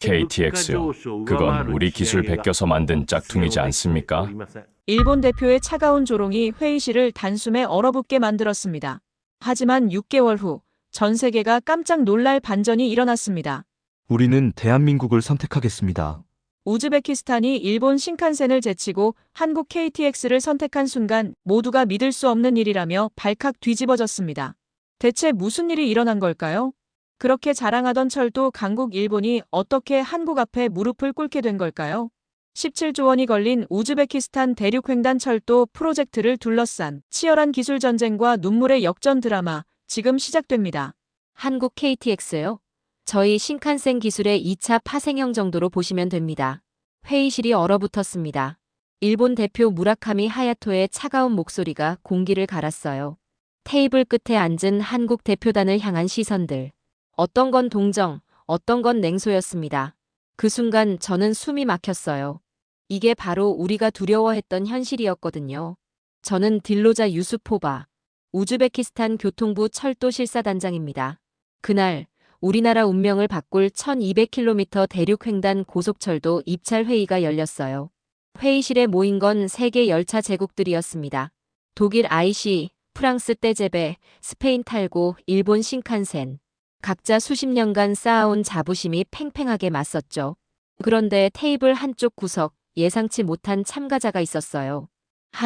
KTX요. 그건 우리 기술 베껴서 만든 짝퉁이지 않습니까? 일본 대표의 차가운 조롱이 회의실을 단숨에 얼어붙게 만들었습니다. 하지만 6개월 후 전 세계가 깜짝 놀랄 반전이 일어났습니다. 우리는 대한민국을 선택하겠습니다. 우즈베키스탄이 일본 신칸센을 제치고 한국 KTX를 선택한 순간 모두가 믿을 수 없는 일이라며 발칵 뒤집어졌습니다. 대체 무슨 일이 일어난 걸까요? 그렇게 자랑하던 철도 강국 일본이 어떻게 한국 앞에 무릎을 꿇게 된 걸까요? 17조 원이 걸린 우즈베키스탄 대륙횡단 철도 프로젝트를 둘러싼 치열한 기술 전쟁과 눈물의 역전 드라마 지금 시작됩니다. 한국 KTX요? 저희 신칸센 기술의 2차 파생형 정도로 보시면 됩니다. 회의실이 얼어붙었습니다. 일본 대표 무라카미 하야토의 차가운 목소리가 공기를 갈았어요. 테이블 끝에 앉은 한국 대표단을 향한 시선들. 어떤 건 동정, 어떤 건 냉소였습니다. 그 순간 저는 숨이 막혔어요. 이게 바로 우리가 두려워했던 현실이었거든요. 저는 딜로자 유수포바, 우즈베키스탄 교통부 철도 실사단장입니다. 그날 우리나라 운명을 바꿀 1200km 대륙횡단 고속철도 입찰 회의가 열렸어요. 회의실에 모인 건 세계 열차 제국들이었습니다. 독일 IC, 프랑스 떼제베, 스페인 탈고, 일본 신칸센. 각자 수십 년간 쌓아온 자부심이 팽팽하게 맞섰죠. 그런데 테이블 한쪽 구석, 예상치 못한 참가자가 있었어요.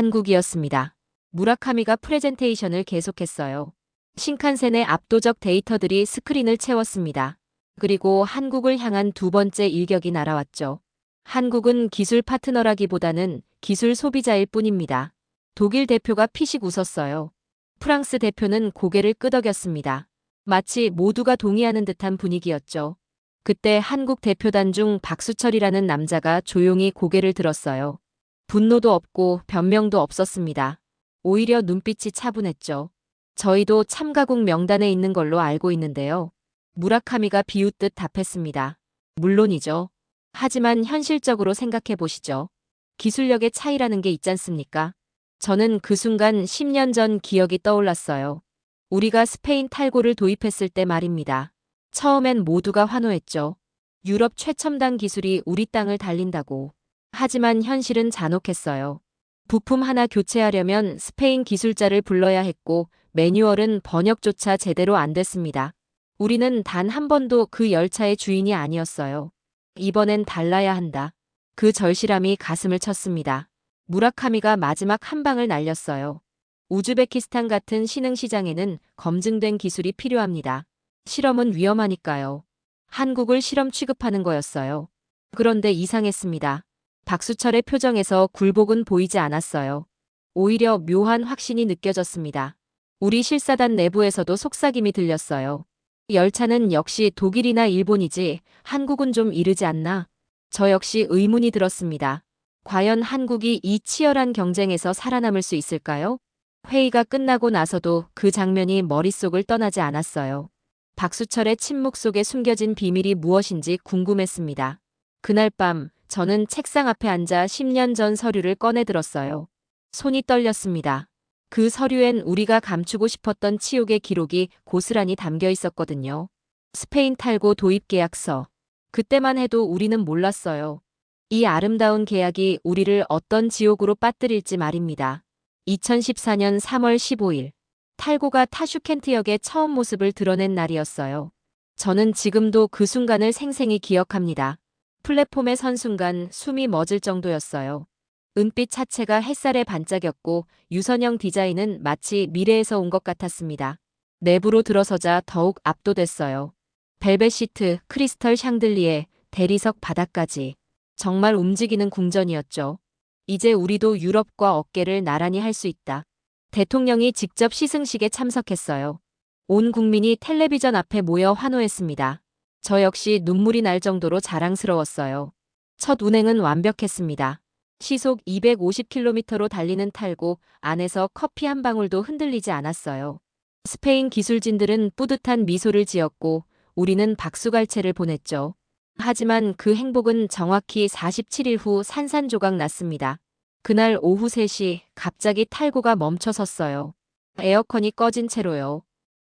한국이었습니다. 무라카미가 프레젠테이션을 계속했어요. 신칸센의 압도적 데이터들이 스크린을 채웠습니다. 그리고 한국을 향한 두 번째 일격이 날아왔죠. 한국은 기술 파트너라기보다는 기술 소비자일 뿐입니다. 독일 대표가 피식 웃었어요. 프랑스 대표는 고개를 끄덕였습니다. 마치 모두가 동의하는 듯한 분위기였죠. 그때 한국 대표단 중 박수철이라는 남자가 조용히 고개를 들었어요. 분노도 없고 변명도 없었습니다. 오히려 눈빛이 차분했죠. 저희도 참가국 명단에 있는 걸로 알고 있는데요. 무라카미가 비웃듯 답했습니다. 물론이죠. 하지만 현실적으로 생각해 보시죠. 기술력의 차이라는 게 있지 않습니까? 저는 그 순간 10년 전 기억이 떠올랐어요. 우리가 스페인 탈고를 도입했을 때 말입니다. 처음엔 모두가 환호했죠. 유럽 최첨단 기술이 우리 땅을 달린다고. 하지만 현실은 잔혹했어요. 부품 하나 교체하려면 스페인 기술자를 불러야 했고 매뉴얼은 번역조차 제대로 안 됐습니다. 우리는 단 한 번도 그 열차의 주인이 아니었어요. 이번엔 달라야 한다. 그 절실함이 가슴을 쳤습니다. 무라카미가 마지막 한 방을 날렸어요. 우즈베키스탄 같은 신흥시장에는 검증된 기술이 필요합니다. 실험은 위험하니까요. 한국을 실험 취급하는 거였어요. 그런데 이상했습니다. 박수철의 표정에서 굴복은 보이지 않았어요. 오히려 묘한 확신이 느껴졌습니다. 우리 실사단 내부에서도 속삭임이 들렸어요. 열차는 역시 독일이나 일본이지 한국은 좀 이르지 않나? 저 역시 의문이 들었습니다. 과연 한국이 이 치열한 경쟁에서 살아남을 수 있을까요? 회의가 끝나고 나서도 그 장면이 머릿속을 떠나지 않았어요. 박수철의 침묵 속에 숨겨진 비밀이 무엇인지 궁금했습니다. 그날 밤 저는 책상 앞에 앉아 10년 전 서류를 꺼내 들었어요. 손이 떨렸습니다. 그 서류엔 우리가 감추고 싶었던 치욕의 기록이 고스란히 담겨 있었거든요. 스페인 탈고 도입 계약서. 그때만 해도 우리는 몰랐어요. 이 아름다운 계약이 우리를 어떤 지옥으로 빠뜨릴지 말입니다. 2014년 3월 15일. 탈고가 타슈켄트역의 처음 모습을 드러낸 날이었어요. 저는 지금도 그 순간을 생생히 기억합니다. 플랫폼에 선 순간 숨이 멎을 정도였어요. 은빛 차체가 햇살에 반짝였고 유선형 디자인은 마치 미래에서 온 것 같았습니다. 내부로 들어서자 더욱 압도됐어요. 벨벳 시트, 크리스털 샹들리에, 대리석 바닥까지. 정말 움직이는 궁전이었죠. 이제 우리도 유럽과 어깨를 나란히 할 수 있다. 대통령이 직접 시승식에 참석했어요. 온 국민이 텔레비전 앞에 모여 환호했습니다. 저 역시 눈물이 날 정도로 자랑스러웠어요. 첫 운행은 완벽했습니다. 시속 250km로 달리는 탈고 안에서 커피 한 방울도 흔들리지 않았어요. 스페인 기술진들은 뿌듯한 미소를 지었고 우리는 박수갈채를 보냈죠. 하지만 그 행복은 정확히 47일 후 산산조각 났습니다. 그날 오후 3시 갑자기 탈고가 멈춰 섰어요. 에어컨이 꺼진 채로요.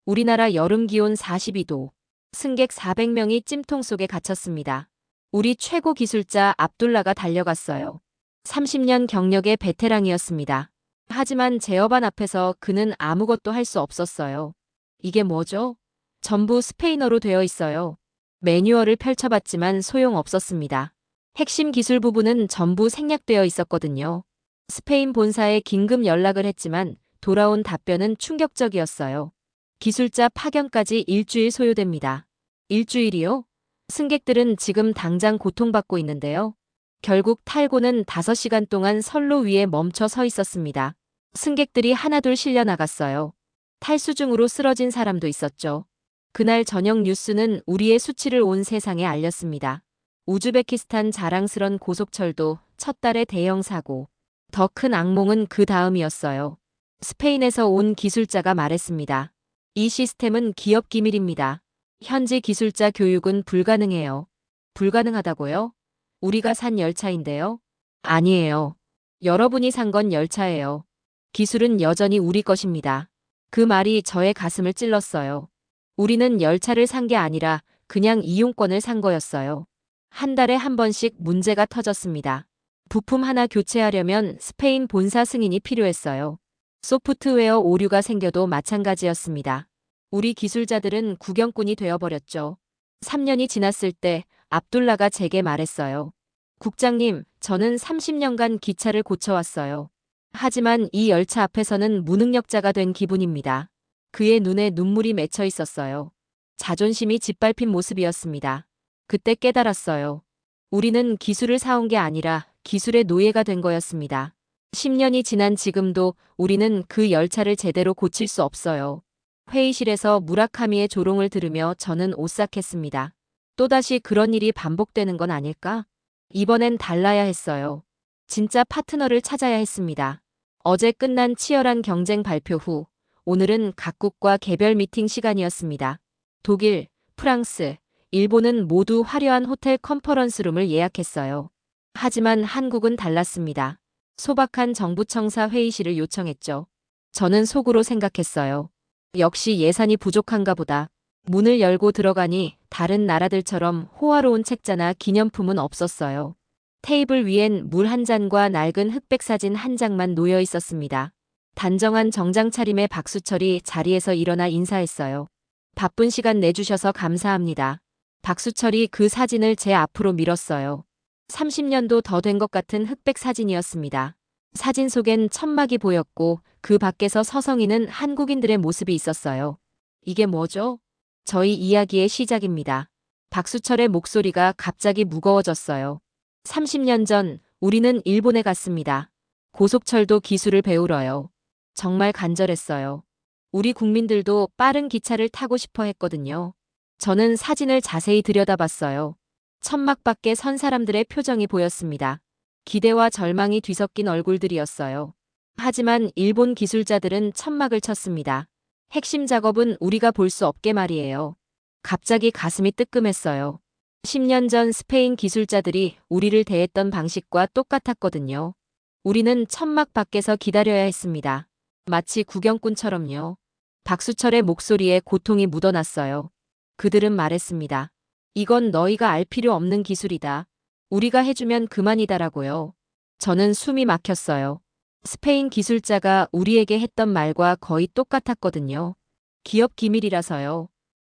우리나라 여름 기온 42도. 승객 400명이 찜통 속에 갇혔습니다. 우리 최고 기술자 압둘라가 달려갔어요. 30년 경력의 베테랑이었습니다. 하지만 제어반 앞에서 그는 아무것도 할 수 없었어요. 이게 뭐죠? 전부 스페인어로 되어 있어요. 매뉴얼을 펼쳐봤지만 소용없었습니다. 핵심 기술 부분은 전부 생략되어 있었거든요. 스페인 본사에 긴급 연락을 했지만 돌아온 답변은 충격적이었어요. 기술자 파견까지 일주일 소요됩니다. 일주일이요? 승객들은 지금 당장 고통받고 있는데요. 결국 탈고는 5시간 동안 선로 위에 멈춰 서 있었습니다. 승객들이 하나둘 실려 나갔어요. 탈수증으로 쓰러진 사람도 있었죠. 그날 저녁 뉴스는 우리의 수치를 온 세상에 알렸습니다. 우즈베키스탄 자랑스런 고속철도 첫 달의 대형 사고. 더 큰 악몽은 그 다음이었어요. 스페인에서 온 기술자가 말했습니다. 이 시스템은 기업 기밀입니다. 현지 기술자 교육은 불가능해요. 불가능하다고요? 우리가 산 열차인데요? 아니에요. 여러분이 산 건 열차예요. 기술은 여전히 우리 것입니다. 그 말이 저의 가슴을 찔렀어요. 우리는 열차를 산 게 아니라 그냥 이용권을 산 거였어요. 한 달에 한 번씩 문제가 터졌습니다. 부품 하나 교체하려면 스페인 본사 승인이 필요했어요. 소프트웨어 오류가 생겨도 마찬가지였습니다. 우리 기술자들은 구경꾼이 되어버렸죠. 3년이 지났을 때 압둘라가 제게 말했어요. 국장님, 저는 30년간 기차를 고쳐왔어요. 하지만 이 열차 앞에서는 무능력자가 된 기분입니다. 그의 눈에 눈물이 맺혀 있었어요. 자존심이 짓밟힌 모습이었습니다. 그때 깨달았어요. 우리는 기술을 사온 게 아니라 기술의 노예가 된 거였습니다. 10년이 지난 지금도 우리는 그 열차를 제대로 고칠 수 없어요. 회의실에서 무라카미의 조롱을 들으며 저는 오싹했습니다. 또다시 그런 일이 반복되는 건 아닐까? 이번엔 달라야 했어요. 진짜 파트너를 찾아야 했습니다. 어제 끝난 치열한 경쟁 발표 후 오늘은 각국과 개별 미팅 시간이었습니다. 독일, 프랑스, 일본은 모두 화려한 호텔 컨퍼런스룸을 예약했어요. 하지만 한국은 달랐습니다. 소박한 정부청사 회의실을 요청했죠. 저는 속으로 생각했어요. 역시 예산이 부족한가 보다. 문을 열고 들어가니 다른 나라들처럼 호화로운 책자나 기념품은 없었어요. 테이블 위엔 물 한 잔과 낡은 흑백 사진 한 장만 놓여 있었습니다. 단정한 정장 차림의 박수철이 자리에서 일어나 인사했어요. 바쁜 시간 내주셔서 감사합니다. 박수철이 그 사진을 제 앞으로 밀었어요. 30년도 더 된 것 같은 흑백 사진이었습니다. 사진 속엔 천막이 보였고 그 밖에서 서성이는 한국인들의 모습이 있었어요. 이게 뭐죠? 저희 이야기의 시작입니다. 박수철의 목소리가 갑자기 무거워졌어요. 30년 전 우리는 일본에 갔습니다. 고속철도 기술을 배우러요. 정말 간절했어요. 우리 국민들도 빠른 기차를 타고 싶어 했거든요. 저는 사진을 자세히 들여다봤어요. 천막 밖에 선 사람들의 표정이 보였습니다. 기대와 절망이 뒤섞인 얼굴들이었어요. 하지만 일본 기술자들은 천막을 쳤습니다. 핵심 작업은 우리가 볼 수 없게 말이에요. 갑자기 가슴이 뜨끔했어요. 10년 전 스페인 기술자들이 우리를 대했던 방식과 똑같았거든요. 우리는 천막 밖에서 기다려야 했습니다. 마치 구경꾼처럼요. 박수철의 목소리에 고통이 묻어났어요. 그들은 말했습니다. 이건 너희가 알 필요 없는 기술이다. 우리가 해주면 그만이다라고요. 저는 숨이 막혔어요. 스페인 기술자가 우리에게 했던 말과 거의 똑같았거든요. 기업 기밀이라서요.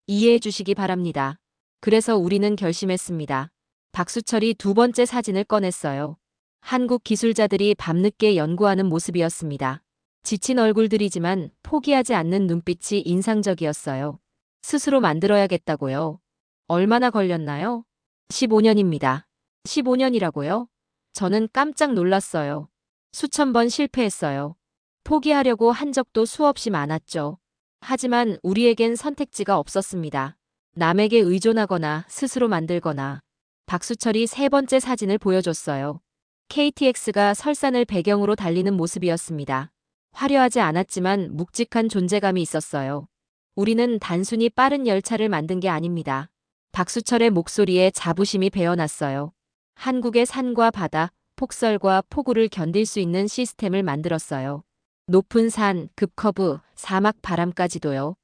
이해해 주시기 바랍니다. 그래서 우리는 결심했습니다. 박수철이 두 번째 사진을 꺼냈어요. 한국 기술자들이 밤늦게 연구하는 모습이었습니다. 지친 얼굴들이지만 포기하지 않는 눈빛이 인상적이었어요. 스스로 만들어야겠다고요. 얼마나 걸렸나요? 15년입니다. 15년이라고요? 저는 깜짝 놀랐어요. 수천 번 실패했어요. 포기하려고 한 적도 수없이 많았죠. 하지만 우리에겐 선택지가 없었습니다. 남에게 의존하거나 스스로 만들거나. 박수철이 세 번째 사진을 보여줬어요. KTX가 설산을 배경으로 달리는 모습이었습니다. 화려하지 않았지만 묵직한 존재감이 있었어요. 우리는 단순히 빠른 열차를 만든 게 아닙니다. 박수철의 목소리에 자부심이 배어났어요. 한국의 산과 바다, 폭설과 폭우를 견딜 수 있는 시스템을 만들었어요. 높은 산, 급커브, 사막 바람까지도요.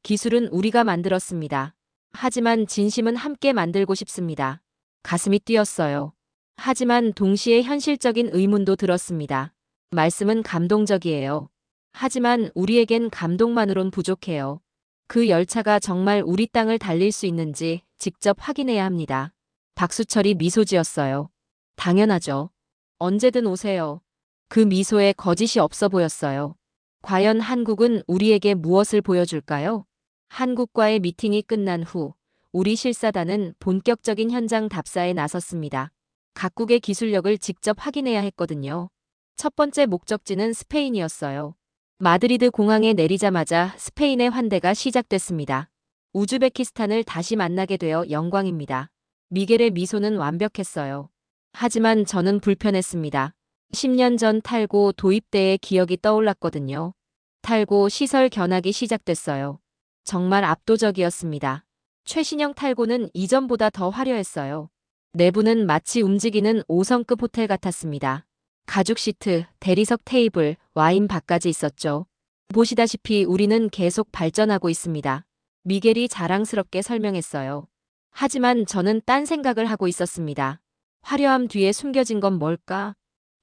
기술은 우리가 만들었습니다. 하지만 진심은 함께 만들고 싶습니다. 가슴이 뛰었어요. 하지만 동시에 현실적인 의문도 들었습니다. 말씀은 감동적이에요. 하지만 우리에겐 감동만으론 부족해요. 그 열차가 정말 우리 땅을 달릴 수 있는지 직접 확인해야 합니다. 박수철이 미소 지었어요. 당연하죠. 언제든 오세요. 그 미소에 거짓이 없어 보였어요. 과연 한국은 우리에게 무엇을 보여줄까요? 한국과의 미팅이 끝난 후 우리 실사단은 본격적인 현장 답사에 나섰습니다. 각국의 기술력을 직접 확인해야 했거든요. 첫 번째 목적지는 스페인이었어요. 마드리드 공항에 내리자마자 스페인의 환대가 시작됐습니다. 우즈베키스탄을 다시 만나게 되어 영광입니다. 미겔의 미소는 완벽했어요. 하지만 저는 불편했습니다. 10년 전 탈고 도입 때의 기억이 떠올랐거든요. 탈고 시설 견학이 시작됐어요. 정말 압도적이었습니다. 최신형 탈고는 이전보다 더 화려했어요. 내부는 마치 움직이는 5성급 호텔 같았습니다. 가죽 시트, 대리석 테이블, 와인바까지 있었죠. 보시다시피 우리는 계속 발전하고 있습니다. 미겔이 자랑스럽게 설명했어요. 하지만 저는 딴 생각을 하고 있었습니다. 화려함 뒤에 숨겨진 건 뭘까?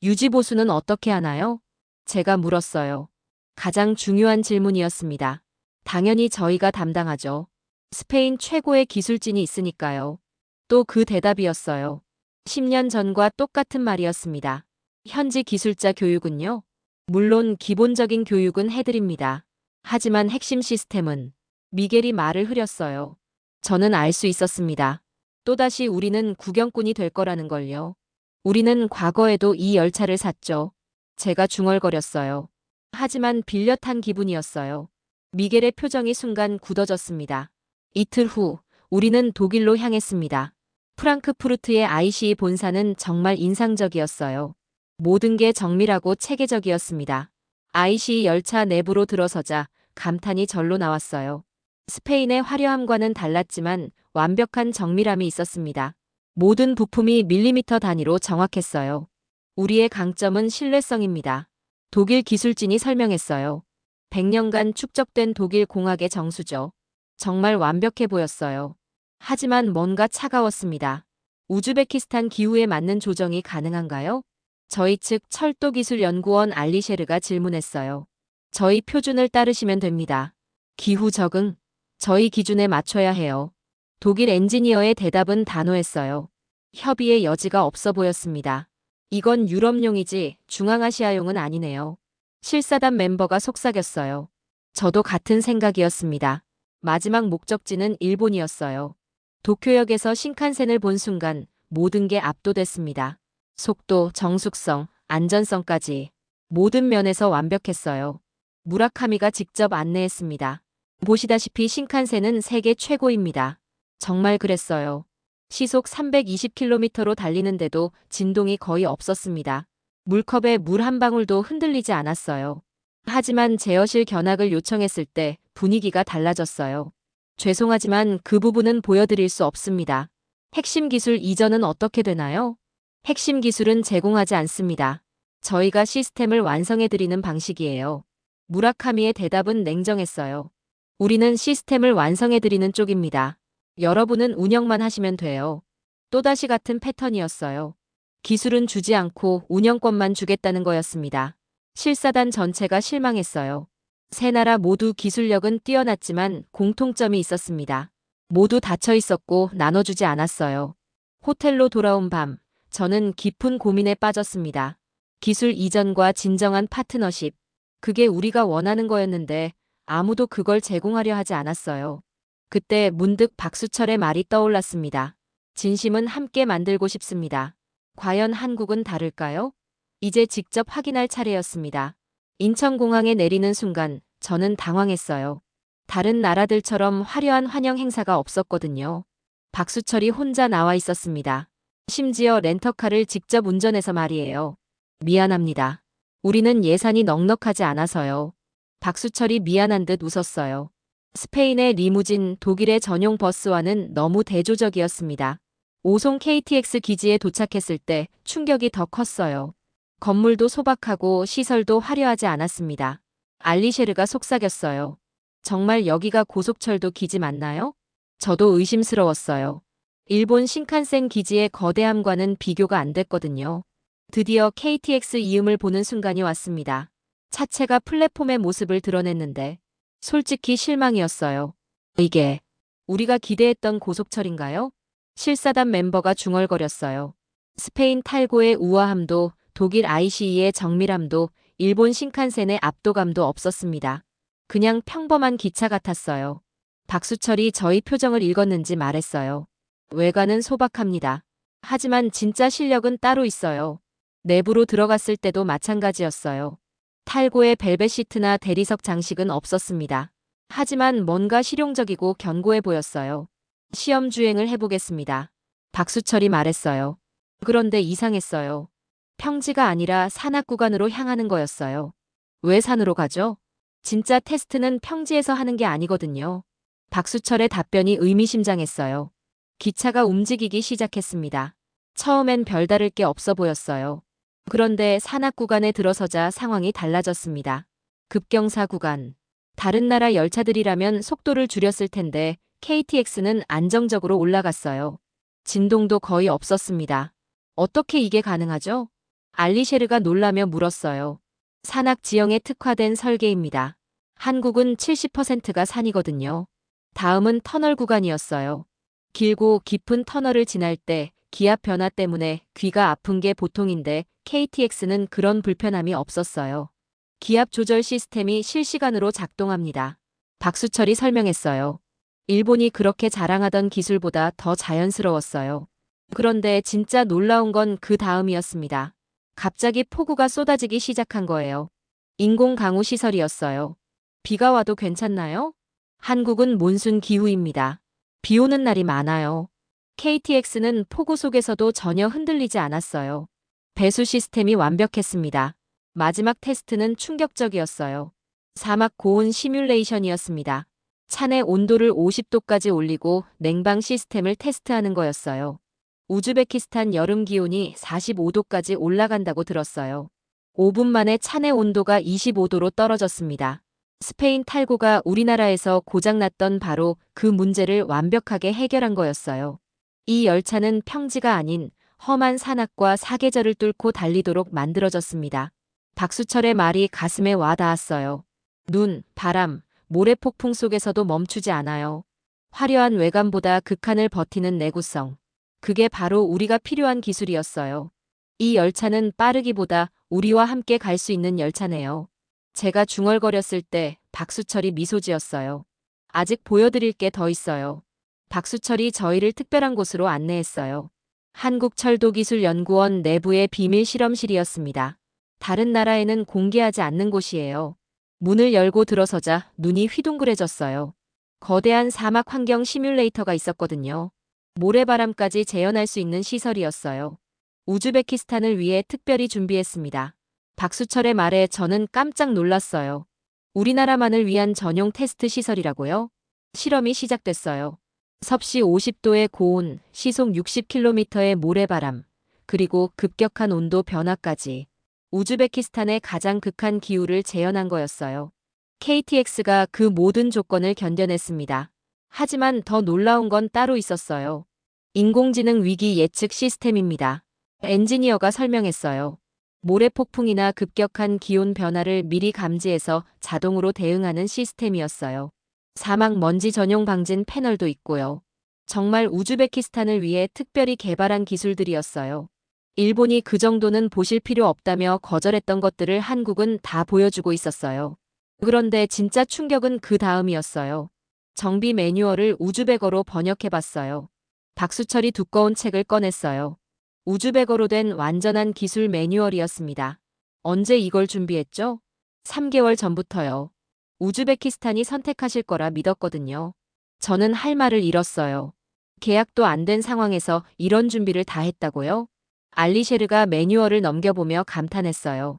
유지보수는 어떻게 하나요? 제가 물었어요. 가장 중요한 질문이었습니다. 당연히 저희가 담당하죠. 스페인 최고의 기술진이 있으니까요. 또 그 대답이었어요. 10년 전과 똑같은 말이었습니다. 현지 기술자 교육은요? 물론 기본적인 교육은 해드립니다. 하지만 핵심 시스템은 미겔이 말을 흐렸어요. 저는 알 수 있었습니다. 또다시 우리는 구경꾼이 될 거라는 걸요. 우리는 과거에도 이 열차를 샀죠. 제가 중얼거렸어요. 하지만 빌려 탄 기분이었어요. 미겔의 표정이 순간 굳어졌습니다. 이틀 후 우리는 독일로 향했습니다. 프랑크푸르트의 ICE 본사는 정말 인상적이었어요. 모든 게 정밀하고 체계적이었습니다. ICE 열차 내부로 들어서자 감탄이 절로 나왔어요. 스페인의 화려함과는 달랐지만 완벽한 정밀함이 있었습니다. 모든 부품이 밀리미터 단위로 정확했어요. 우리의 강점은 신뢰성입니다. 독일 기술진이 설명했어요. 100년간 축적된 독일 공학의 정수죠. 정말 완벽해 보였어요. 하지만 뭔가 차가웠습니다. 우즈베키스탄 기후에 맞는 조정이 가능한가요? 저희 측 철도기술연구원 알리셰르가 질문했어요. 저희 표준을 따르시면 됩니다. 기후 적응? 저희 기준에 맞춰야 해요. 독일 엔지니어의 대답은 단호했어요. 협의의 여지가 없어 보였습니다. 이건 유럽용이지 중앙아시아용은 아니네요. 실사단 멤버가 속삭였어요. 저도 같은 생각이었습니다. 마지막 목적지는 일본이었어요. 도쿄역에서 신칸센을 본 순간 모든 게 압도됐습니다. 속도, 정숙성, 안전성까지 모든 면에서 완벽했어요. 무라카미가 직접 안내했습니다. 보시다시피 신칸센은 세계 최고입니다. 정말 그랬어요. 시속 320km로 달리는데도 진동이 거의 없었습니다. 물컵에 물 한 방울도 흔들리지 않았어요. 하지만 제어실 견학을 요청했을 때 분위기가 달라졌어요. 죄송하지만 그 부분은 보여드릴 수 없습니다. 핵심 기술 이전은 어떻게 되나요? 핵심 기술은 제공하지 않습니다. 저희가 시스템을 완성해드리는 방식이에요. 무라카미의 대답은 냉정했어요. 우리는 시스템을 완성해드리는 쪽입니다. 여러분은 운영만 하시면 돼요. 또다시 같은 패턴이었어요. 기술은 주지 않고 운영권만 주겠다는 거였습니다. 실사단 전체가 실망했어요. 세 나라 모두 기술력은 뛰어났지만 공통점이 있었습니다. 모두 닫혀 있었고 나눠주지 않았어요. 호텔로 돌아온 밤, 저는 깊은 고민에 빠졌습니다. 기술 이전과 진정한 파트너십. 그게 우리가 원하는 거였는데 아무도 그걸 제공하려 하지 않았어요. 그때 문득 박수철의 말이 떠올랐습니다. 진심은 함께 만들고 싶습니다. 과연 한국은 다를까요? 이제 직접 확인할 차례였습니다. 인천공항에 내리는 순간 저는 당황했어요. 다른 나라들처럼 화려한 환영 행사가 없었거든요. 박수철이 혼자 나와 있었습니다. 심지어 렌터카를 직접 운전해서 말이에요. 미안합니다. 우리는 예산이 넉넉하지 않아서요. 박수철이 미안한 듯 웃었어요. 스페인의 리무진, 독일의 전용 버스와는 너무 대조적이었습니다. 오송 KTX 기지에 도착했을 때 충격이 더 컸어요. 건물도 소박하고 시설도 화려하지 않았습니다. 알리셰르가 속삭였어요. 정말 여기가 고속철도 기지 맞나요? 저도 의심스러웠어요. 일본 신칸센 기지의 거대함과는 비교가 안 됐거든요. 드디어 KTX 이음을 보는 순간이 왔습니다. 차체가 플랫폼의 모습을 드러냈는데 솔직히 실망이었어요. 이게 우리가 기대했던 고속철인가요? 실사단 멤버가 중얼거렸어요. 스페인 탈고의 우아함도 독일 ICE의 정밀함도 일본 신칸센의 압도감도 없었습니다. 그냥 평범한 기차 같았어요. 박수철이 저희 표정을 읽었는지 말했어요. 외관은 소박합니다. 하지만 진짜 실력은 따로 있어요. 내부로 들어갔을 때도 마찬가지였어요. 탈고의 벨벳 시트나 대리석 장식은 없었습니다. 하지만 뭔가 실용적이고 견고해 보였어요. 시험 주행을 해보겠습니다. 박수철이 말했어요. 그런데 이상했어요. 평지가 아니라 산악 구간으로 향하는 거였어요. 왜 산으로 가죠? 진짜 테스트는 평지에서 하는 게 아니거든요. 박수철의 답변이 의미심장했어요. 기차가 움직이기 시작했습니다. 처음엔 별다를 게 없어 보였어요. 그런데 산악 구간에 들어서자 상황이 달라졌습니다. 급경사 구간. 다른 나라 열차들이라면 속도를 줄였을 텐데 KTX는 안정적으로 올라갔어요. 진동도 거의 없었습니다. 어떻게 이게 가능하죠? 알리셰르가 놀라며 물었어요. 산악 지형에 특화된 설계입니다. 한국은 70%가 산이거든요. 다음은 터널 구간이었어요. 길고 깊은 터널을 지날 때 기압 변화 때문에 귀가 아픈 게 보통인데 KTX는 그런 불편함이 없었어요. 기압 조절 시스템이 실시간으로 작동합니다. 박수철이 설명했어요. 일본이 그렇게 자랑하던 기술보다 더 자연스러웠어요. 그런데 진짜 놀라운 건 그 다음이었습니다. 갑자기 폭우가 쏟아지기 시작한 거예요. 인공 강우 시설이었어요. 비가 와도 괜찮나요? 한국은 몬순 기후입니다. 비 오는 날이 많아요. KTX는 폭우 속에서도 전혀 흔들리지 않았어요. 배수 시스템이 완벽했습니다. 마지막 테스트는 충격적이었어요. 사막 고온 시뮬레이션이었습니다. 차내 온도를 50도까지 올리고 냉방 시스템을 테스트하는 거였어요. 우즈베키스탄 여름 기온이 45도까지 올라간다고 들었어요. 5분 만에 차내 온도가 25도로 떨어졌습니다. 스페인 탈고가 우리나라에서 고장났던 바로 그 문제를 완벽하게 해결한 거였어요. 이 열차는 평지가 아닌 험한 산악과 사계절을 뚫고 달리도록 만들어졌습니다. 박수철의 말이 가슴에 와 닿았어요. 눈, 바람, 모래 폭풍 속에서도 멈추지 않아요. 화려한 외관보다 극한을 버티는 내구성. 그게 바로 우리가 필요한 기술이었어요. 이 열차는 빠르기보다 우리와 함께 갈 수 있는 열차네요. 제가 중얼거렸을 때 박수철이 미소 지었어요. 아직 보여드릴 게 더 있어요. 박수철이 저희를 특별한 곳으로 안내했어요. 한국철도기술연구원 내부의 비밀 실험실이었습니다. 다른 나라에는 공개하지 않는 곳이에요. 문을 열고 들어서자 눈이 휘둥그레졌어요. 거대한 사막 환경 시뮬레이터가 있었거든요. 모래바람까지 재현할 수 있는 시설이었어요. 우즈베키스탄을 위해 특별히 준비했습니다. 박수철의 말에 저는 깜짝 놀랐어요. 우리나라만을 위한 전용 테스트 시설이라고요? 실험이 시작됐어요. 섭씨 50도의 고온, 시속 60km의 모래바람, 그리고 급격한 온도 변화까지 우즈베키스탄의 가장 극한 기후를 재현한 거였어요. KTX가 그 모든 조건을 견뎌냈습니다. 하지만 더 놀라운 건 따로 있었어요. 인공지능 위기 예측 시스템입니다. 엔지니어가 설명했어요. 모래폭풍이나 급격한 기온 변화를 미리 감지해서 자동으로 대응하는 시스템이었어요. 사막 먼지 전용 방진 패널도 있고요. 정말 우즈베키스탄을 위해 특별히 개발한 기술들이었어요. 일본이 그 정도는 보실 필요 없다며 거절했던 것들을 한국은 다 보여주고 있었어요. 그런데 진짜 충격은 그 다음이었어요. 정비 매뉴얼을 우즈베거로 번역해봤어요. 박수철이 두꺼운 책을 꺼냈어요. 우즈베거로 된 완전한 기술 매뉴얼이었습니다. 언제 이걸 준비했죠? 3개월 전부터요. 우즈베키스탄이 선택하실 거라 믿었거든요. 저는 할 말을 잃었어요. 계약도 안 된 상황에서 이런 준비를 다 했다고요? 알리셰르가 매뉴얼을 넘겨보며 감탄했어요.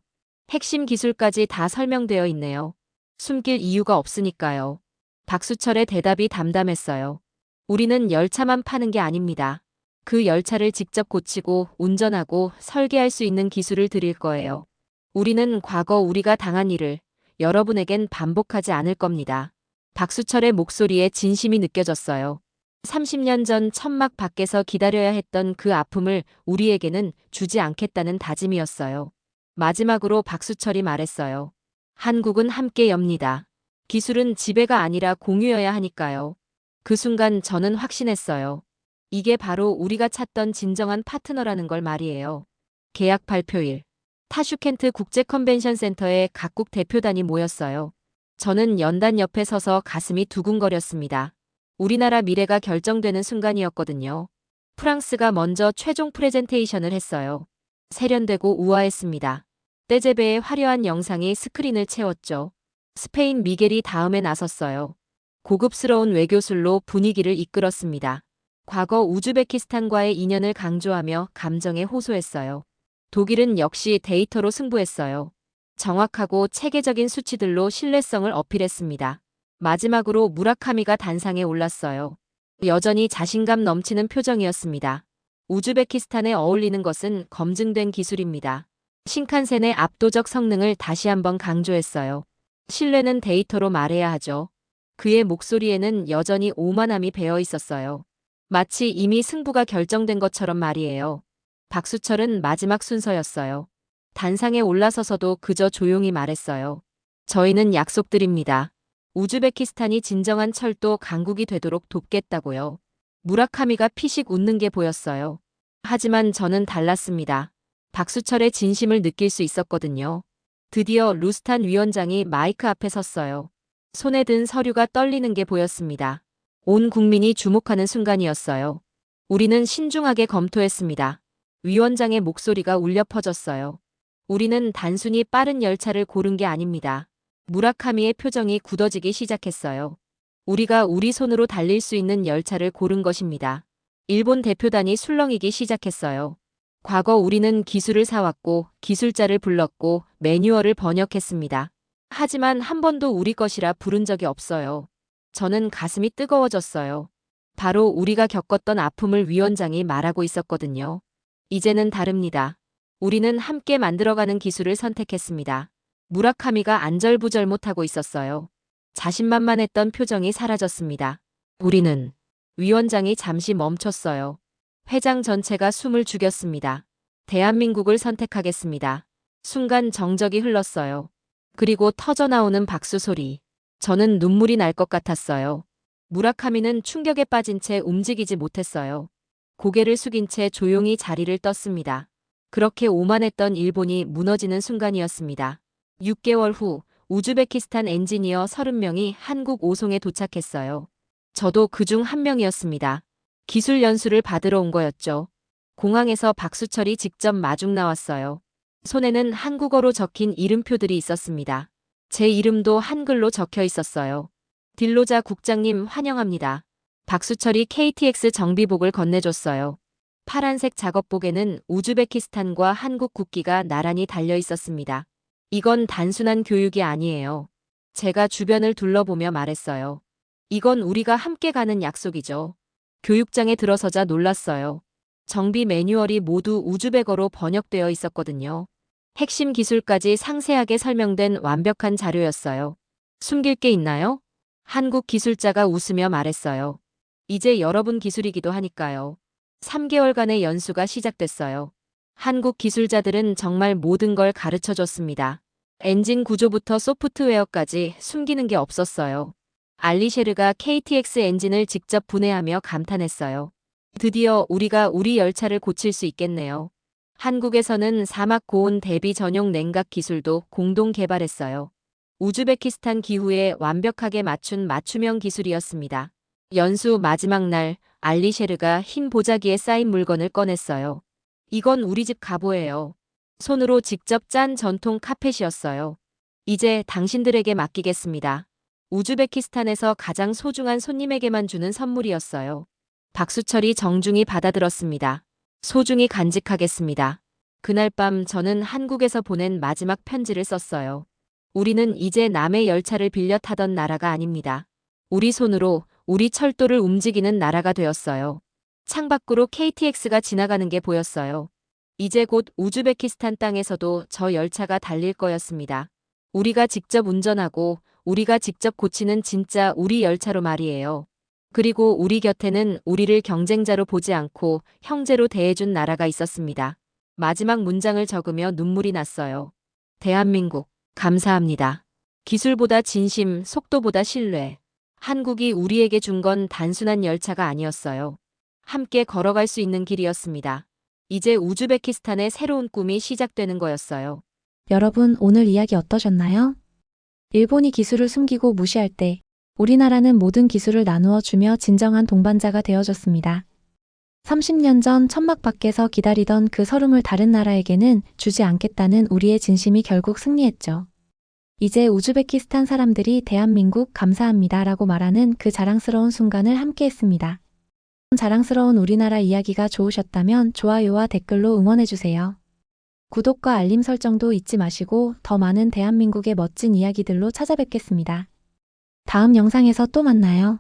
핵심 기술까지 다 설명되어 있네요. 숨길 이유가 없으니까요. 박수철의 대답이 담담했어요. 우리는 열차만 파는 게 아닙니다. 그 열차를 직접 고치고 운전하고 설계할 수 있는 기술을 드릴 거예요. 우리는 과거 우리가 당한 일을 여러분에겐 반복하지 않을 겁니다. 박수철의 목소리에 진심이 느껴졌어요. 30년 전 천막 밖에서 기다려야 했던 그 아픔을 우리에게는 주지 않겠다는 다짐이었어요. 마지막으로 박수철이 말했어요. 한국은 함께 엽니다. 기술은 지배가 아니라 공유여야 하니까요. 그 순간 저는 확신했어요. 이게 바로 우리가 찾던 진정한 파트너라는 걸 말이에요. 계약 발표일. 타슈켄트 국제 컨벤션 센터에 각국 대표단이 모였어요. 저는 연단 옆에 서서 가슴이 두근거렸습니다. 우리나라 미래가 결정되는 순간이었거든요. 프랑스가 먼저 최종 프레젠테이션을 했어요. 세련되고 우아했습니다. 떼제베의 화려한 영상이 스크린을 채웠죠. 스페인 미겔이 다음에 나섰어요. 고급스러운 외교술로 분위기를 이끌었습니다. 과거 우즈베키스탄과의 인연을 강조하며 감정에 호소했어요. 독일은 역시 데이터로 승부했어요. 정확하고 체계적인 수치들로 신뢰성을 어필했습니다. 마지막으로 무라카미가 단상에 올랐어요. 여전히 자신감 넘치는 표정이었습니다. 우즈베키스탄에 어울리는 것은 검증된 기술입니다. 신칸센의 압도적 성능을 다시 한번 강조했어요. 신뢰는 데이터로 말해야 하죠. 그의 목소리에는 여전히 오만함이 배어 있었어요. 마치 이미 승부가 결정된 것처럼 말이에요. 박수철은 마지막 순서였어요. 단상에 올라서서도 그저 조용히 말했어요. 저희는 약속드립니다. 우즈베키스탄이 진정한 철도 강국이 되도록 돕겠다고요. 무라카미가 피식 웃는 게 보였어요. 하지만 저는 달랐습니다. 박수철의 진심을 느낄 수 있었거든요. 드디어 루스탄 위원장이 마이크 앞에 섰어요. 손에 든 서류가 떨리는 게 보였습니다. 온 국민이 주목하는 순간이었어요. 우리는 신중하게 검토했습니다. 위원장의 목소리가 울려 퍼졌어요. 우리는 단순히 빠른 열차를 고른 게 아닙니다. 무라카미의 표정이 굳어지기 시작했어요. 우리가 우리 손으로 달릴 수 있는 열차를 고른 것입니다. 일본 대표단이 술렁이기 시작했어요. 과거 우리는 기술을 사왔고 기술자를 불렀고 매뉴얼을 번역했습니다. 하지만 한 번도 우리 것이라 부른 적이 없어요. 저는 가슴이 뜨거워졌어요. 바로 우리가 겪었던 아픔을 위원장이 말하고 있었거든요. 이제는 다릅니다. 우리는 함께 만들어가는 기술을 선택했습니다. 무라카미가 안절부절 못하고 있었어요. 자신만만했던 표정이 사라졌습니다. 우리는 위원장이 잠시 멈췄어요. 회장 전체가 숨을 죽였습니다. 대한민국을 선택하겠습니다. 순간 정적이 흘렀어요. 그리고 터져나오는 박수 소리. 저는 눈물이 날 것 같았어요. 무라카미는 충격에 빠진 채 움직이지 못했어요. 고개를 숙인 채 조용히 자리를 떴습니다. 그렇게 오만했던 일본이 무너지는 순간이었습니다. 6개월 후 우즈베키스탄 엔지니어 30명이 한국 오송에 도착했어요. 저도 그중 한 명이었습니다. 기술 연수를 받으러 온 거였죠. 공항에서 박수철이 직접 마중 나왔어요. 손에는 한국어로 적힌 이름표들이 있었습니다. 제 이름도 한글로 적혀 있었어요. 딜로자 국장님 환영합니다. 박수철이 KTX 정비복을 건네줬어요. 파란색 작업복에는 우즈베키스탄과 한국 국기가 나란히 달려 있었습니다. 이건 단순한 교육이 아니에요. 제가 주변을 둘러보며 말했어요. 이건 우리가 함께 가는 약속이죠. 교육장에 들어서자 놀랐어요. 정비 매뉴얼이 모두 우즈베거로 번역되어 있었거든요. 핵심 기술까지 상세하게 설명된 완벽한 자료였어요. 숨길 게 있나요? 한국 기술자가 웃으며 말했어요. 이제 여러분 기술이기도 하니까요. 3개월간의 연수가 시작됐어요. 한국 기술자들은 정말 모든 걸 가르쳐줬습니다. 엔진 구조부터 소프트웨어까지 숨기는 게 없었어요. 알리셰르가 KTX 엔진을 직접 분해하며 감탄했어요. 드디어 우리가 우리 열차를 고칠 수 있겠네요. 한국에서는 사막 고온 대비 전용 냉각 기술도 공동 개발했어요. 우즈베키스탄 기후에 완벽하게 맞춘 맞춤형 기술이었습니다. 연수 마지막 날 알리셰르가 흰 보자기에 쌓인 물건을 꺼냈어요. 이건 우리 집 갑오예요. 손으로 직접 짠 전통 카펫이었어요. 이제 당신들에게 맡기겠습니다. 우즈베키스탄에서 가장 소중한 손님에게만 주는 선물이었어요. 박수철이 정중히 받아들었습니다. 소중히 간직하겠습니다. 그날 밤 저는 한국에서 보낸 마지막 편지를 썼어요. 우리는 이제 남의 열차를 빌려 타던 나라가 아닙니다. 우리 손으로 우리 철도를 움직이는 나라가 되었어요. 창밖으로 KTX가 지나가는 게 보였어요. 이제 곧 우즈베키스탄 땅에서도 저 열차가 달릴 거였습니다. 우리가 직접 운전하고 우리가 직접 고치는 진짜 우리 열차로 말이에요. 그리고 우리 곁에는 우리를 경쟁자로 보지 않고 형제로 대해준 나라가 있었습니다. 마지막 문장을 적으며 눈물이 났어요. 대한민국, 감사합니다. 기술보다 진심, 속도보다 신뢰. 한국이 우리에게 준 건 단순한 열차가 아니었어요. 함께 걸어갈 수 있는 길이었습니다. 이제 우즈베키스탄의 새로운 꿈이 시작되는 거였어요. 여러분, 오늘 이야기 어떠셨나요? 일본이 기술을 숨기고 무시할 때 우리나라는 모든 기술을 나누어 주며 진정한 동반자가 되어줬습니다. 30년 전 천막 밖에서 기다리던 그 서름을 다른 나라에게는 주지 않겠다는 우리의 진심이 결국 승리했죠. 이제 우즈베키스탄 사람들이 대한민국 감사합니다라고 말하는 그 자랑스러운 순간을 함께 했습니다. 자랑스러운 우리나라 이야기가 좋으셨다면 좋아요와 댓글로 응원해주세요. 구독과 알림 설정도 잊지 마시고 더 많은 대한민국의 멋진 이야기들로 찾아뵙겠습니다. 다음 영상에서 또 만나요.